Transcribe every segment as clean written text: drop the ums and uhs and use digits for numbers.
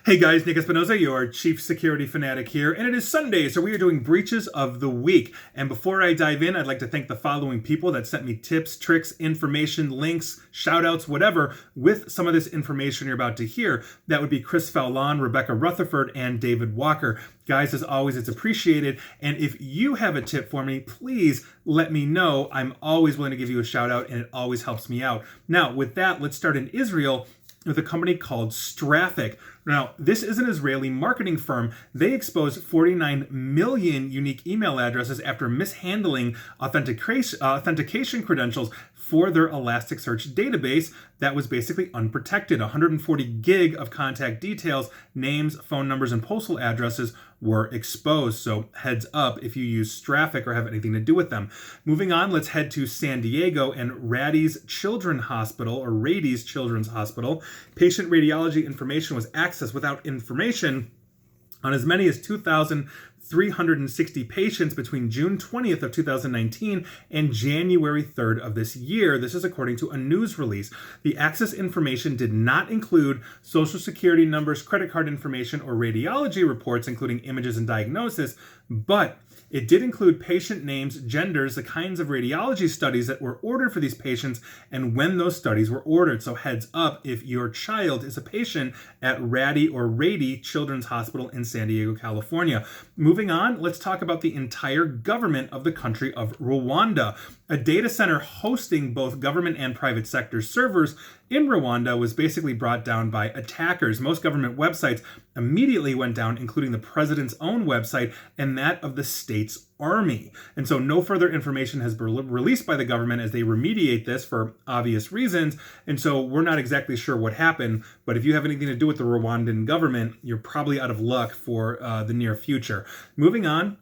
Hey guys, Nick Espinosa, your chief security fanatic here, and it is Sunday, so we are doing breaches of the week. And before I dive in, I'd like to thank the following people that sent me tips, tricks, information, links, shout outs, whatever, with some of this information you're about to hear. That would be Chris Fallon, Rebecca Rutherford, and David Walker. Guys, as always, it's appreciated. And if you have a tip for me, please let me know. I'm always willing to give you a shout out, and it always helps me out. Now, with that, let's start in Israel with a company called Strafic. Now, this is an Israeli marketing firm. They exposed 49 million unique email addresses after mishandling authentication credentials for their Elasticsearch database that was basically unprotected. 140 gig of contact details, names, phone numbers, and postal addresses were exposed. So heads up if you use Strafic or have anything to do with them. Moving on, let's head to San Diego and Rady's Children's Hospital, or Rady's Children's Hospital. Patient radiology information was accessed without information on as many as 2,360 patients between June 20th of 2019 and January 3rd of this year. This is according to a news release. The access information did not include social security numbers, credit card information, or radiology reports, including images and diagnosis, but it did include patient names, genders, the kinds of radiology studies that were ordered for these patients, and when those studies were ordered. So heads up if your child is a patient at Rady or Rady Children's Hospital in San Diego, California. Moving on, let's talk about the entire government of the country of Rwanda. A data center hosting both government and private sector servers in Rwanda was basically brought down by attackers. Most government websites immediately went down, including the president's own website and that of the state's army. And so no further information has been released by the government as they remediate this for obvious reasons. And so we're not exactly sure what happened, but if you have anything to do with the Rwandan government, you're probably out of luck for the near future. Moving on.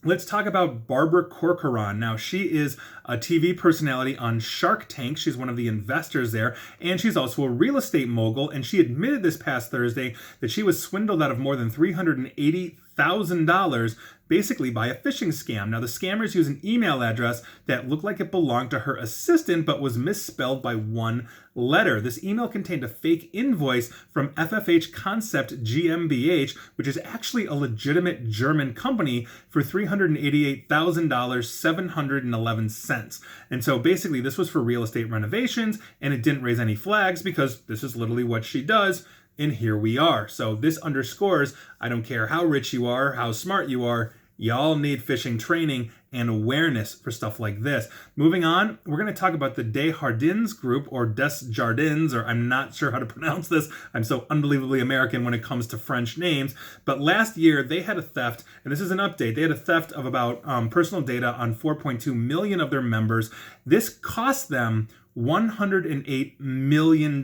Let's talk about Barbara Corcoran. Now, she is a TV personality on Shark Tank. She's one of the investors there, and she's also a real estate mogul, and she admitted this past Thursday that she was swindled out of more than $380,000 basically by a phishing scam. Now, the scammers used an email address that looked like it belonged to her assistant, but was misspelled by one letter. This email contained a fake invoice from FFH Concept GmbH, which is actually a legitimate German company, for $388,711. And so basically this was for real estate renovations, and it didn't raise any flags because this is literally what she does. And here we are. So this underscores, I don't care how rich you are, how smart you are, y'all need phishing training and awareness for stuff like this. Moving on, we're going to talk about the Desjardins Group, or Desjardins, or I'm not sure how to pronounce this. I'm so unbelievably American when it comes to French names. But last year, they had a theft, and this is an update. They had a theft of about personal data on 4.2 million of their members. This cost them $108 million.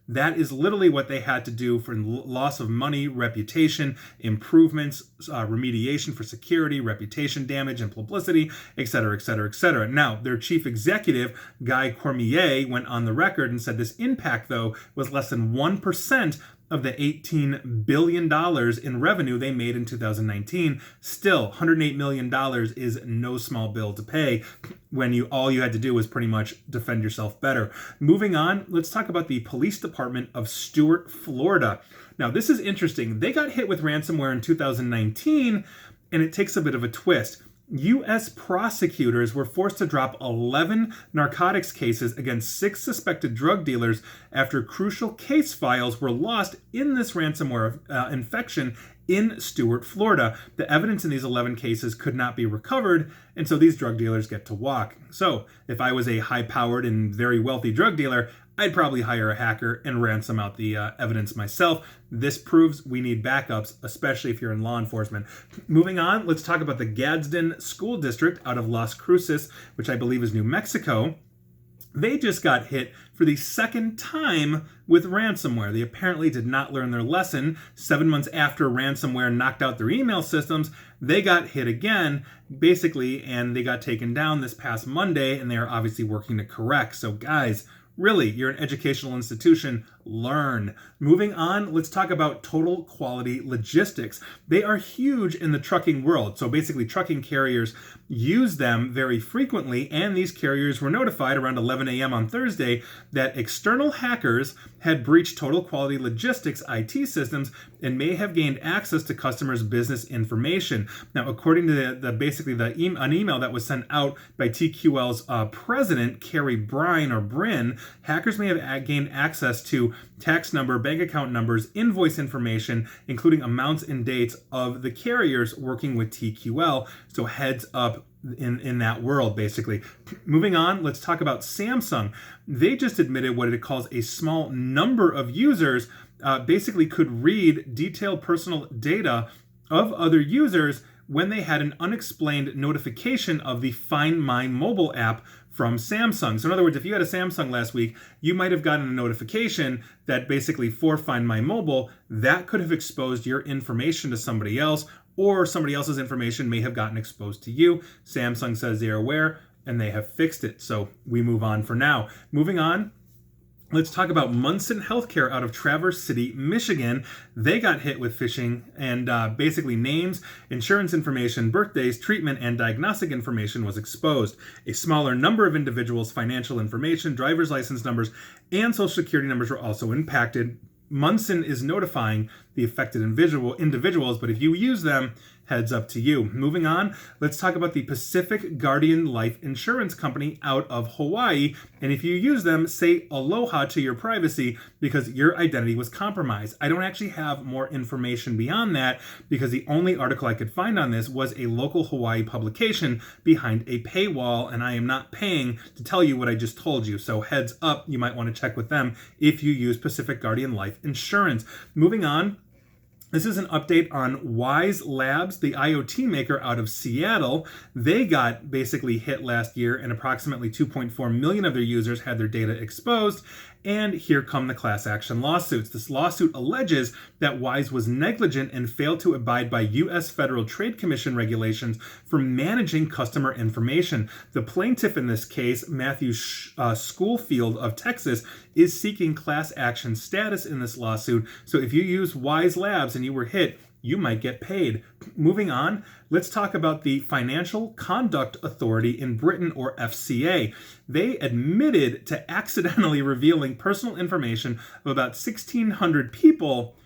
That is literally what they had to do for loss of money, reputation, improvements, remediation for security, reputation damage, and publicity, etc., etc., etc. Now, their chief executive, Guy Cormier, went on the record and said this impact, though, was less than 1% of the $18 billion in revenue they made in 2019. Still, $108 million is no small bill to pay when all you had to do was pretty much defend yourself better. Moving on, let's talk about the police department of Stuart, Florida. Now, this is interesting. They got hit with ransomware in 2019, and it takes a bit of a twist. U.S. prosecutors were forced to drop 11 narcotics cases against 6 suspected drug dealers after crucial case files were lost in this ransomware infection in Stuart, Florida. The evidence in these 11 cases could not be recovered, and so these drug dealers get to walk. So if I was a high-powered and very wealthy drug dealer, I'd probably hire a hacker and ransom out the evidence myself. This proves we need backups, especially if you're in law enforcement. Moving on, let's talk about the Gadsden School District out of Las Cruces, which I believe is New Mexico. They just got hit for the second time with ransomware. They apparently did not learn their lesson. 7 months after ransomware knocked out their email systems, they got hit again, basically, and they got taken down this past Monday, and they are obviously working to correct. So guys, really, you're an educational institution. Learn. Moving on, let's talk about Total Quality Logistics. They are huge in the trucking world. So basically, trucking carriers use them very frequently, and these carriers were notified around 11 a.m. on Thursday that external hackers had breached Total Quality Logistics IT systems and may have gained access to customers' business information. Now, according to an email that was sent out by TQL's president, Carrie Brin, hackers may have gained access to tax number, bank account numbers, invoice information, including amounts and dates of the carriers working with TQL. So heads up in that world, basically. Moving on, let's talk about Samsung. They just admitted what it calls a small number of users basically could read detailed personal data of other users when they had an unexplained notification of the Find My mobile app from Samsung. So in other words, if you had a Samsung last week, you might have gotten a notification that basically for Find My mobile, that could have exposed your information to somebody else, or somebody else's information may have gotten exposed to you. Samsung says they are aware and they have fixed it. So we move on for now. Moving on, let's talk about Munson Healthcare out of Traverse City, Michigan. They got hit with phishing, and basically names, insurance information, birthdays, treatment, and diagnostic information was exposed. A smaller number of individuals' financial information, driver's license numbers, and social security numbers were also impacted. Munson is notifying the affected individuals, but if you use them, heads up to you. Moving on, let's talk about the Pacific Guardian Life Insurance Company out of Hawaii. And if you use them, say aloha to your privacy because your identity was compromised. I don't actually have more information beyond that because the only article I could find on this was a local Hawaii publication behind a paywall, and I am not paying to tell you what I just told you. So heads up, you might want to check with them if you use Pacific Guardian Life Insurance. Moving on, this is an update on Wyze Labs, the IoT maker out of Seattle. They got basically hit last year, and approximately 2.4 million of their users had their data exposed. And here come the class action lawsuits. This lawsuit alleges that Wyze was negligent and failed to abide by U.S. Federal Trade Commission regulations for managing customer information. The plaintiff in this case, Matthew Schoolfield of Texas, is seeking class action status in this lawsuit. So if you use Wyze Labs and you were hit, you might get paid. Moving on, let's talk about the Financial Conduct Authority in Britain, or FCA. They admitted to accidentally revealing personal information of about 1,600 people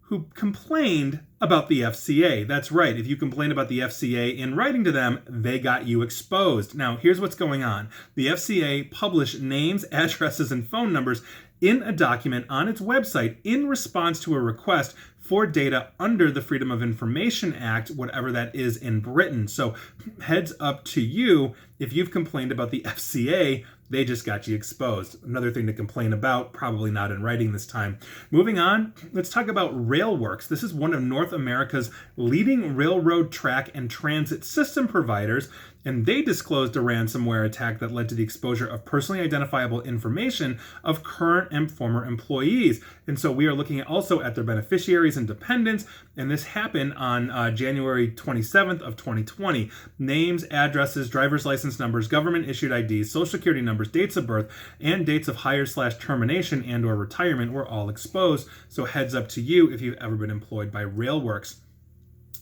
who complained about the FCA. That's right, if you complained about the FCA in writing to them, they got you exposed. Now, here's what's going on. The FCA published names, addresses, and phone numbers in a document on its website in response to a request for data under the Freedom of Information Act, whatever that is in Britain. So heads up to you, if you've complained about the FCA, they just got you exposed. Another thing to complain about, probably not in writing this time. Moving on, let's talk about RailWorks. This is one of North America's leading railroad track and transit system providers, and they disclosed a ransomware attack that led to the exposure of personally identifiable information of current and former employees. And so we are looking also at their beneficiaries and dependents, and this happened on January 27th of 2020. Names, addresses, driver's license numbers, government issued IDs, social security numbers, dates of birth, and dates of hire/termination and or retirement were all exposed. So heads up to you if you've ever been employed by RailWorks.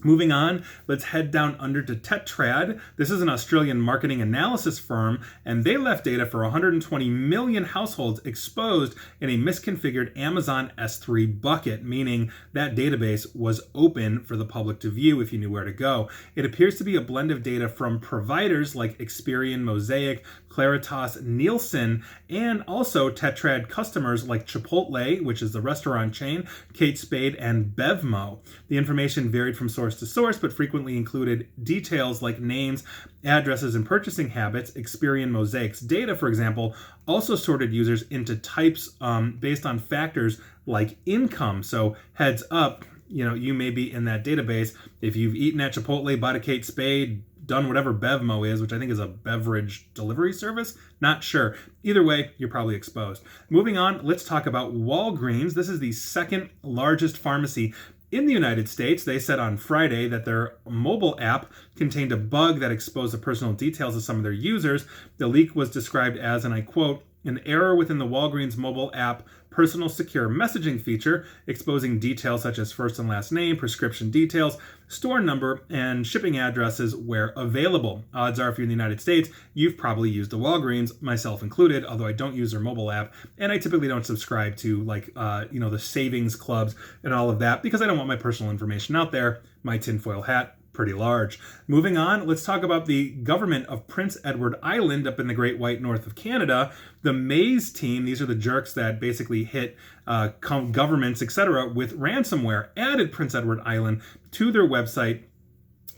Moving on, let's head down under to Tetrad. This is an Australian marketing analysis firm, and they left data for 120 million households exposed in a misconfigured Amazon S3 bucket, meaning that database was open for the public to view if you knew where to go. It appears to be a blend of data from providers like Experian, Mosaic, Claritas, Nielsen, and also Tetrad customers like Chipotle, which is the restaurant chain, Kate Spade, and Bevmo. The information varied from source to source, but frequently included details like names, addresses, and purchasing habits. Experian Mosaic's data, for example, also sorted users into types based on factors like income. So heads up, you may be in that database. If you've eaten at Chipotle, bought a Kate Spade, done whatever Bevmo is, which I think is a beverage delivery service, not sure. Either way, you're probably exposed. Moving on, let's talk about Walgreens. This is the second largest pharmacy in the United States. They said on Friday that their mobile app contained a bug that exposed the personal details of some of their users. The leak was described as, and I quote, "an error within the Walgreens mobile app personal secure messaging feature, exposing details such as first and last name, prescription details, store number, and shipping addresses where available. Odds are, if you're in the United States, you've probably used a Walgreens, myself included, although I don't use their mobile app, and I typically don't subscribe to the savings clubs and all of that because I don't want my personal information out there. My tinfoil hat, pretty large. Moving on, let's talk about the government of Prince Edward Island up in the Great White North of Canada. The Maze team, these are the jerks that basically hit governments, etc., with ransomware, added Prince Edward Island to their website,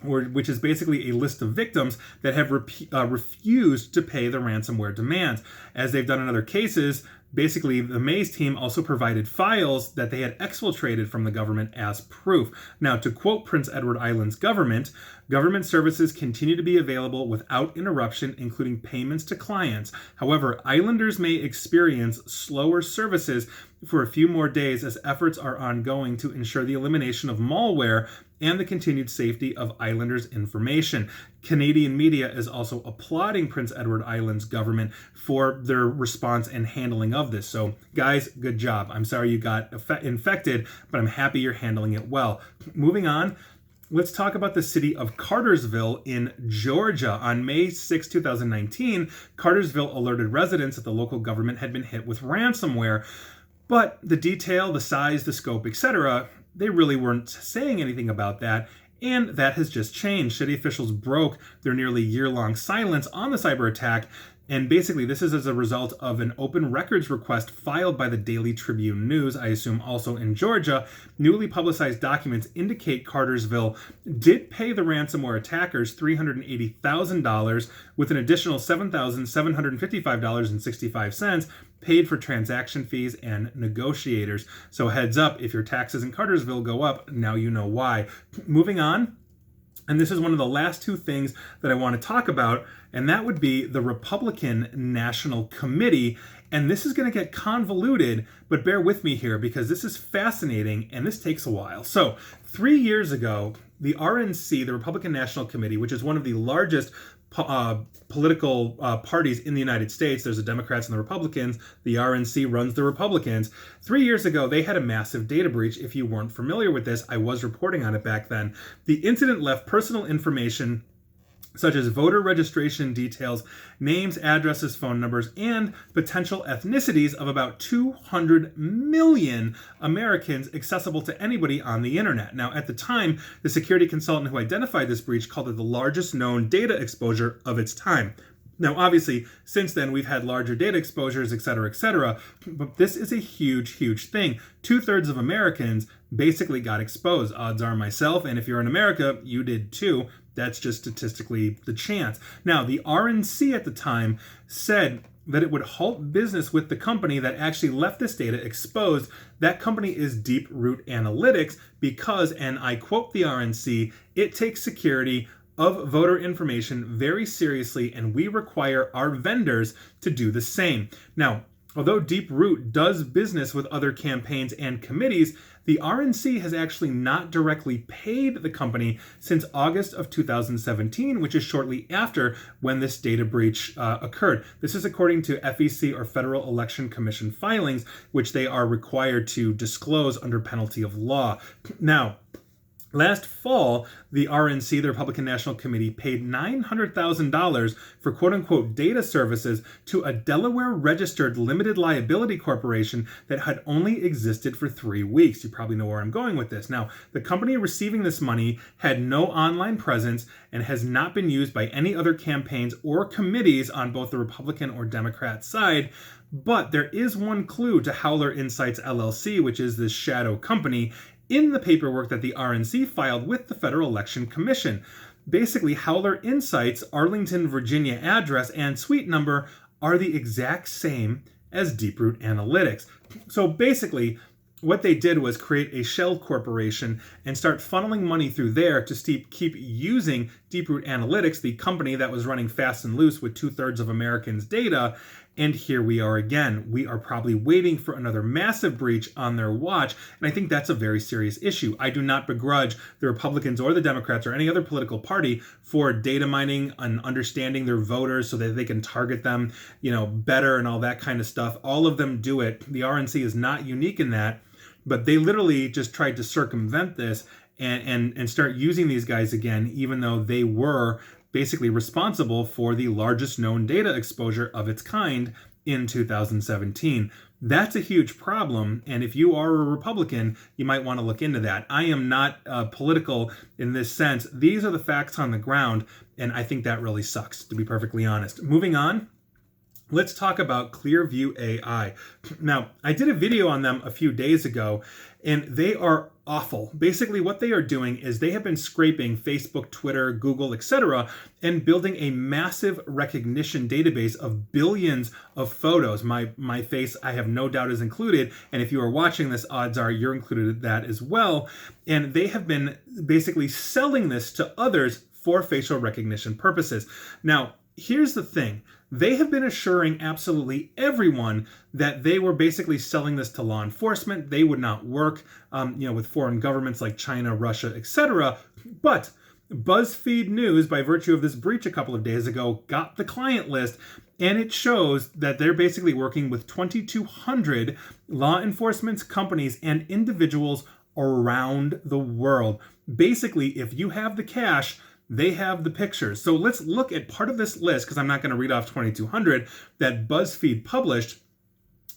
which is basically a list of victims that have refused to pay the ransomware demands. As they've done in other cases, basically, the Maze team also provided files that they had exfiltrated from the government as proof. Now, to quote Prince Edward Island's government services continue to be available without interruption, including payments to clients. However, islanders may experience slower services for a few more days as efforts are ongoing to ensure the elimination of malware and the continued safety of islanders' information. Canadian media is also applauding Prince Edward Island's government for their response and handling of this. So, guys, good job. I'm sorry you got infected, but I'm happy you're handling it well. Moving on, let's talk about the city of Cartersville in Georgia. On May 6, 2019, Cartersville alerted residents that the local government had been hit with ransomware. But the detail, the size, the scope, etc., they really weren't saying anything about that, and that has just changed. City officials broke their nearly year-long silence on the cyber attack, and basically this is as a result of an open records request filed by the Daily Tribune News, I assume also in Georgia. Newly publicized documents indicate Cartersville did pay the ransomware attackers $380,000 with an additional $7,755.65 paid for transaction fees and negotiators. So heads up, if your taxes in Cartersville go up, now you know why. Moving on, and this is one of the last two things that I want to talk about, and that would be the Republican National Committee. And this is going to get convoluted, but bear with me here because this is fascinating and this takes a while. So 3 years ago, the RNC, the Republican National Committee, which is one of the largest political parties in the United States. There's the Democrats and the Republicans. The RNC runs the Republicans. 3 years ago, they had a massive data breach. If you weren't familiar with this, I was reporting on it back then. The incident left personal information such as voter registration details, names, addresses, phone numbers, and potential ethnicities of about 200 million Americans accessible to anybody on the internet. Now, at the time, the security consultant who identified this breach called it the largest known data exposure of its time. Now, obviously, since then, we've had larger data exposures, et cetera, but this is a huge, huge thing. 2/3 of Americans basically got exposed. Odds are myself, and if you're in America, you did too. That's just statistically the chance. Now, the RNC at the time said that it would halt business with the company that actually left this data exposed. That company is Deep Root Analytics because, and I quote the RNC, it takes security of voter information very seriously, and we require our vendors to do the same. Now, although Deep Root does business with other campaigns and committees, the RNC has actually not directly paid the company since August of 2017, which is shortly after when this data breach occurred. This is according to FEC, or Federal Election Commission filings, which they are required to disclose under penalty of law. Now, last fall, the RNC, the Republican National Committee, paid $900,000 for quote-unquote data services to a Delaware-registered limited liability corporation that had only existed for 3 weeks. You probably know where I'm going with this. Now, the company receiving this money had no online presence and has not been used by any other campaigns or committees on both the Republican or Democrat side. But there is one clue to Howler Insights LLC, which is this shadow company, in the paperwork that the RNC filed with the Federal Election Commission. Basically, Howler Insights' Arlington, Virginia address and suite number are the exact same as Deep Root Analytics. So basically, what they did was create a shell corporation and start funneling money through there to keep using Deep Root Analytics, the company that was running fast and loose with 2/3 of Americans' data. And here we are again. We are probably waiting for another massive breach on their watch. And I think that's a very serious issue. I do not begrudge the Republicans or the Democrats or any other political party for data mining and understanding their voters so that they can target them, better and all that kind of stuff. All of them do it. The RNC is not unique in that, but they literally just tried to circumvent this and start using these guys again, even though they were basically responsible for the largest known data exposure of its kind in 2017. That's a huge problem, and if you are a Republican, you might want to look into that. I am not political in this sense. These are the facts on the ground, and I think that really sucks, to be perfectly honest. Moving on. Let's talk about Clearview AI. Now, I did a video on them a few days ago, and they are awful. Basically, what they are doing is they have been scraping Facebook, Twitter, Google, etc., and building a massive recognition database of billions of photos. My face, I have no doubt, is included, and if you are watching this, odds are you're included in that as well. And they have been basically selling this to others for facial recognition purposes. Now, here's the thing. They have been assuring absolutely everyone that they were basically selling this to law enforcement. They would not work, with foreign governments like China, Russia, etc. But BuzzFeed News, by virtue of this breach a couple of days ago, got the client list, and it shows that they're basically working with 2,200 law enforcement companies and individuals around the world. Basically, if you have the cash, they have the pictures. So let's look at part of this list, because I'm not going to read off 2,200 that BuzzFeed published.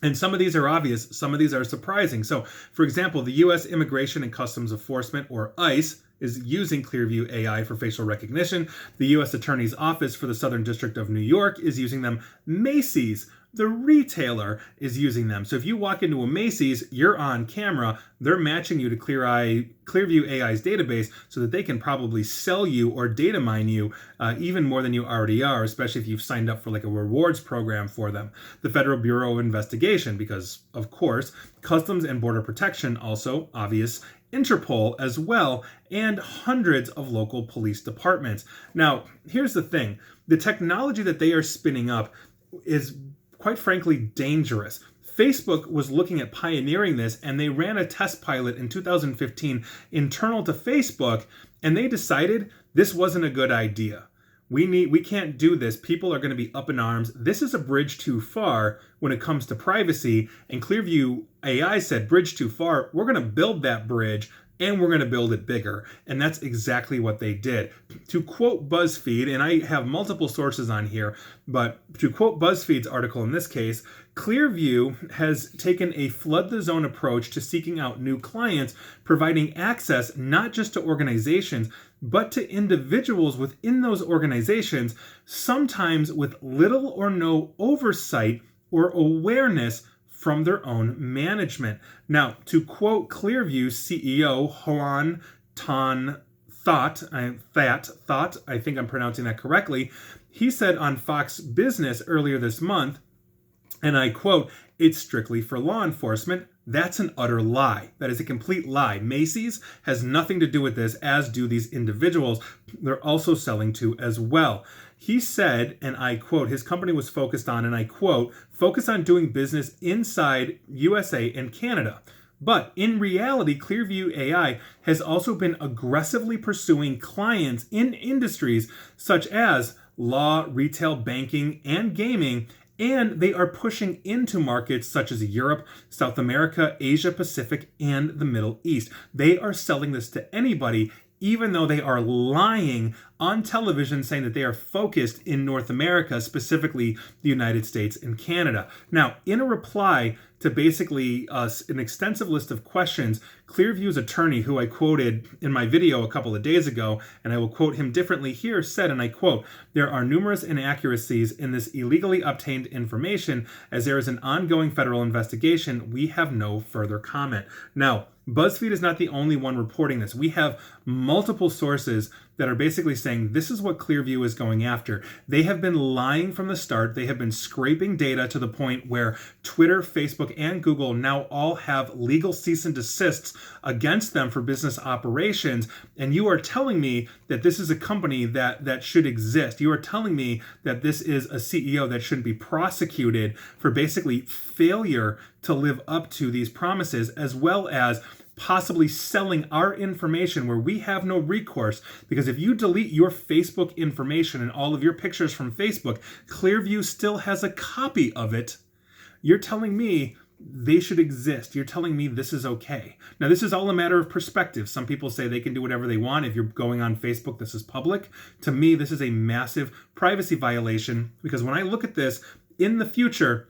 And some of these are obvious, some of these are surprising. So, for example, the U.S. Immigration and Customs Enforcement, or ICE, is using Clearview AI for facial recognition. The U.S. Attorney's Office for the Southern District of New York is using them. Macy's, the retailer, is using them. So if you walk into a Macy's, you're on camera, they're matching you to Clearview AI's database so that they can probably sell you or data mine you even more than you already are, especially if you've signed up for like a rewards program for them. The Federal Bureau of Investigation, because of course, Customs and Border Protection, also obvious, Interpol as well, and hundreds of local police departments. Now, here's the thing. The technology that they are spinning up is quite frankly dangerous. Facebook was looking at pioneering this, and they ran a test pilot in 2015 internal to Facebook, and they decided this wasn't a good idea. We can't do this. People are going to be up in arms. This is a bridge too far when it comes to privacy. And Clearview AI said, bridge too far. We're going to build that bridge, and we're going to build it bigger. And that's exactly what they did. To quote BuzzFeed, and I have multiple sources on here, but to quote BuzzFeed's article in this case, Clearview has taken a flood the zone approach to seeking out new clients, providing access not just to organizations, but to individuals within those organizations, sometimes with little or no oversight or awareness from their own management. Now, to quote Clearview CEO Hoan Ton Thot, I think I'm pronouncing that correctly, he said on Fox Business earlier this month, and I quote, "It's strictly for law enforcement. That's an utter lie. That is a complete lie. Macy's has nothing to do with this, as do these individuals they're also selling to as well." He said, and I quote, his company was focused on, and I quote, "focus on doing business inside USA and Canada." But in reality, Clearview AI has also been aggressively pursuing clients in industries such as law, retail, banking, and gaming, and they are pushing into markets such as Europe, South America, Asia Pacific, and the Middle East. They are selling this to anybody, even though they are lying on television saying that they are focused in North America, specifically the United States and Canada. Now, in a reply to basically an extensive list of questions, Clearview's attorney, who I quoted in my video a couple of days ago, and I will quote him differently here, said, and I quote, "There are numerous inaccuracies in this illegally obtained information. As there is an ongoing federal investigation, we have no further comment." Now, BuzzFeed is not the only one reporting this. We have multiple sources that are basically saying this is what Clearview is going after. They have been lying from the start. They have been scraping data to the point where Twitter, Facebook, and Google now all have legal cease and desists against them for business operations. And you are telling me that this is a company that should exist. You are telling me that this is a CEO that shouldn't be prosecuted for basically failure to live up to these promises, as well as possibly selling our information where we have no recourse. Because if you delete your Facebook information and all of your pictures from Facebook, Clearview still has a copy of it. You're telling me they should exist. You're telling me this is okay. Now, this is all a matter of perspective. Some people say they can do whatever they want. If you're going on Facebook, this is public. To me, this is a massive privacy violation, because when I look at this in the future,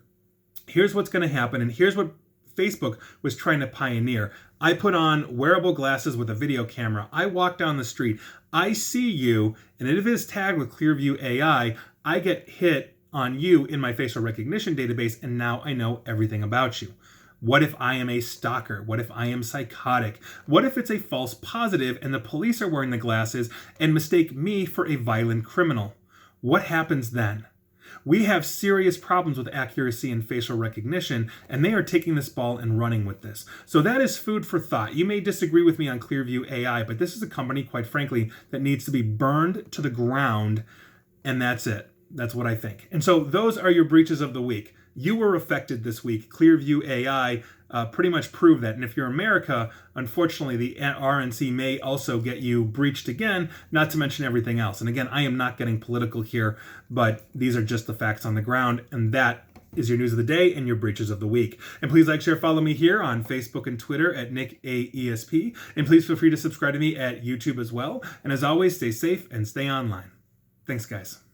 here's what's going to happen, and here's what Facebook was trying to pioneer. I put on wearable glasses with a video camera. I walk down the street. I see you, and if it is tagged with Clearview AI, I get hit on you in my facial recognition database, and now I know everything about you. What if I am a stalker? What if I am psychotic? What if it's a false positive and the police are wearing the glasses and mistake me for a violent criminal? What happens then? We have serious problems with accuracy and facial recognition, and they are taking this ball and running with this. So that is food for thought. You may disagree with me on Clearview AI, but this is a company, quite frankly, that needs to be burned to the ground, and that's it. That's what I think. And so those are your breaches of the week. You were affected this week. Clearview AI pretty much proved that. And if you're America, unfortunately, the RNC may also get you breached again, not to mention everything else. And again, I am not getting political here, but these are just the facts on the ground. And that is your news of the day and your breaches of the week. And please like, share, follow me here on Facebook and Twitter at NickAESP. And please feel free to subscribe to me at YouTube as well. And as always, stay safe and stay online. Thanks, guys.